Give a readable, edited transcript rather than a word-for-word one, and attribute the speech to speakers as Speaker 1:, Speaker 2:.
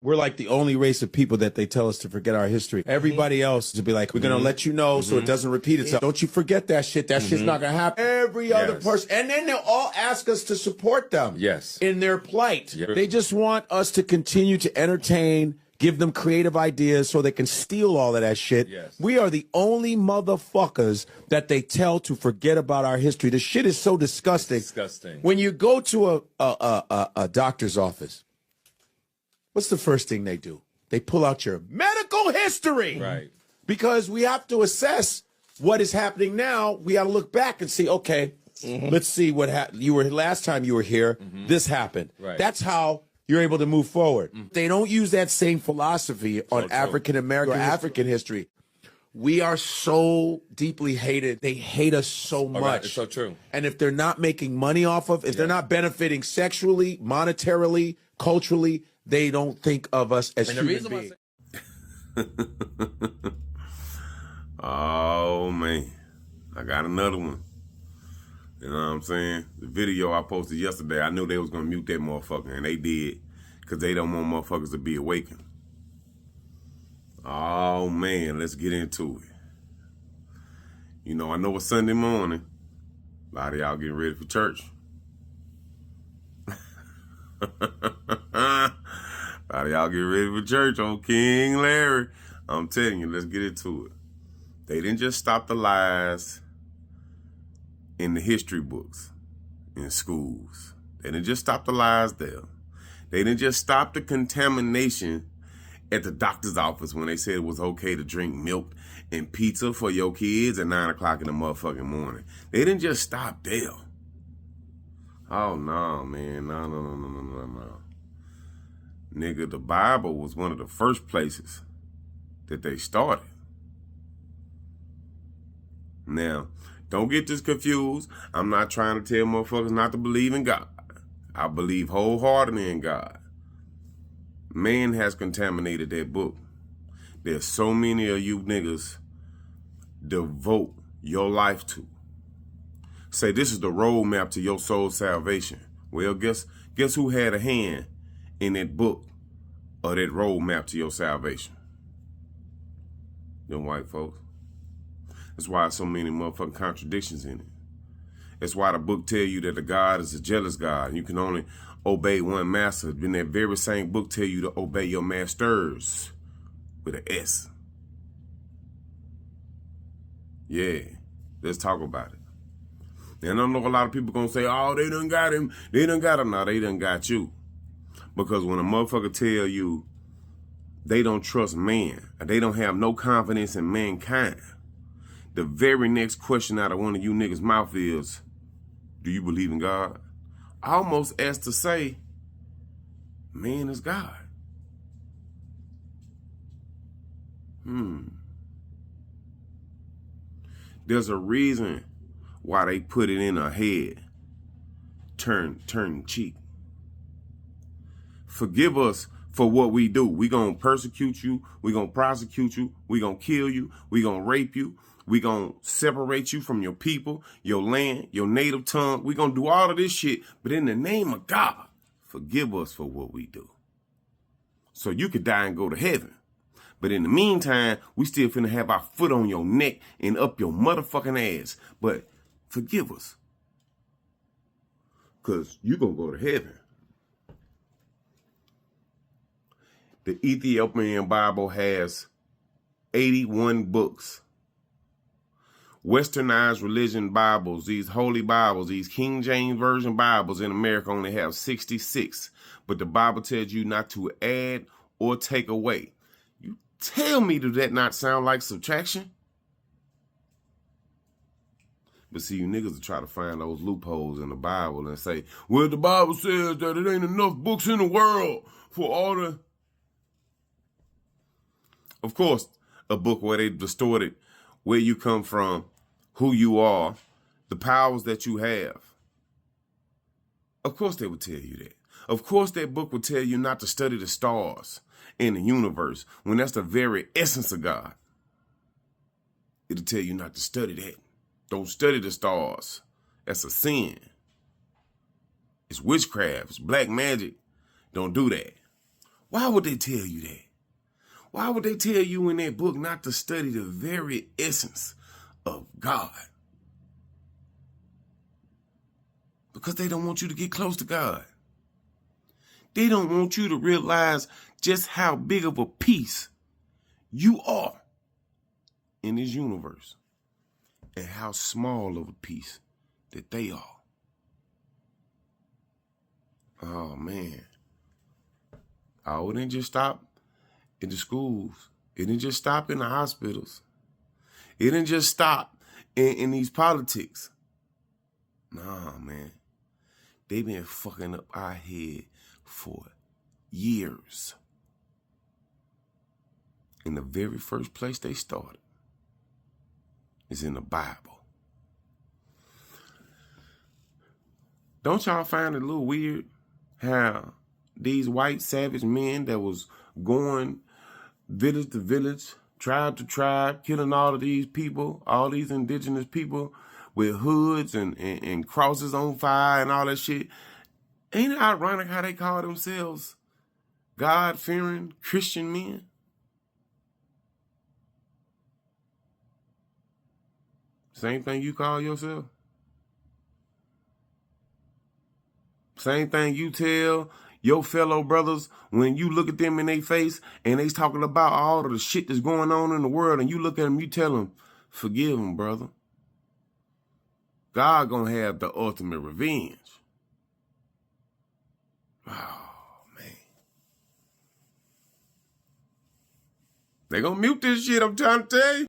Speaker 1: We're like the only race of people that they tell us to forget our history. Everybody else to be like, we're going to let you know so it doesn't repeat itself. Don't you forget that shit. That shit's not going to happen. Every other person. And then they'll all ask us to support them in their plight. They just want us to continue to entertain, give them creative ideas so they can steal all of that shit. We are the only motherfuckers that they tell to forget about our history. The shit is so disgusting. When you go to a doctor's office, what's the first thing they do? They pull out your medical history. Right. Because we have to assess what is happening now. We got to look back and see, okay, let's see what happened. You were last time you were here, this happened. Right. That's how you're able to move forward. They don't use that same philosophy on African American or African history. We are so deeply hated. They hate us so much. Right, it's so true. And if they're not making money off of, if they're not benefiting sexually, monetarily, culturally, they don't think of us as human beings.
Speaker 2: Oh, man. I got another one. You know what I'm saying? The video I posted yesterday, I knew they was going to mute that motherfucker, and they did, because they don't want motherfuckers to be awakened. Oh, man, let's get into it. You know, I know it's Sunday morning. A lot of y'all getting ready for church. A lot of y'all get ready for church on King Larry. I'm telling you, let's get into it. They didn't just stop the lies in the history books in schools. They didn't just stop the lies there. They didn't just stop the contamination at the doctor's office when they said it was okay to drink milk and pizza for your kids at 9 o'clock in the motherfucking morning. They didn't just stop there. Oh, no, man. No. Nigga, the Bible was one of the first places that they started. Now, don't get this confused. I'm not trying to tell motherfuckers not to believe in God. I believe wholeheartedly in God. Man has contaminated that book. There's so many of you niggas devote your life to. Say this is the roadmap to your soul's salvation. Well, guess who had a hand in that book or that roadmap to your salvation? Them white folks. That's why there's so many motherfucking contradictions in it. That's why the book tell you that the God is a jealous God and you can only obey one master. Then that very same book tell you to obey your masters with an S. Yeah, let's talk about it. And I know a lot of people gonna say, oh, they done got him. They done got him. No, they done got you. Because when a motherfucker tell you they don't trust man, and they don't have no confidence in mankind, the very next question out of one of you niggas' mouth is, do you believe in God? Almost as to say, man is God. There's a reason why they put it in her head. Turn cheek. Forgive us for what we do. We gonna persecute you. We gonna prosecute you. We gonna kill you. We gonna rape you. We gonna separate you from your people, your land, your native tongue. We gonna do all of this shit. But in the name of God, forgive us for what we do. So you could die and go to heaven. But in the meantime, we still finna have our foot on your neck and up your motherfucking ass. But forgive us. Because you gonna go to heaven. The Ethiopian Bible has 81 books. Westernized religion Bibles, these holy Bibles, these King James Version Bibles in America only have 66. But the Bible tells you not to add or take away. You tell me, does that not sound like subtraction? But see, you niggas will try to find those loopholes in the Bible and say, well, the Bible says that it ain't enough books in the world for all the... Of course, a book where they distorted where you come from, who you are, the powers that you have. Of course they would tell you that. Of course that book would tell you not to study the stars in the universe when that's the very essence of God. It'll tell you not to study that. Don't study the stars. That's a sin. It's witchcraft. It's black magic. Don't do that. Why would they tell you that? Why would they tell you in that book not to study the very essence of God? Because they don't want you to get close to God. They don't want you to realize just how big of a piece you are in this universe and how small of a piece that they are. Oh, man. Oh, it didn't just stop in the schools. It didn't just stop in the hospitals. It didn't just stop in these politics. Nah, man. They've been fucking up our head for years. And the very first place they started is in the Bible. Don't y'all find it a little weird how these white savage men that was going village to village, tribe to tribe, killing all of these people, all these indigenous people with hoods and crosses on fire and all that shit. Ain't it ironic how they call themselves God-fearing Christian men? Same thing you call yourself? Same thing you tell your fellow brothers when you look at them in their face and they talking about all of the shit that's going on in the world, and you look at them, you tell them, forgive them, brother. God gonna have the ultimate revenge. Oh, man. They gonna mute this shit, I'm trying to tell you.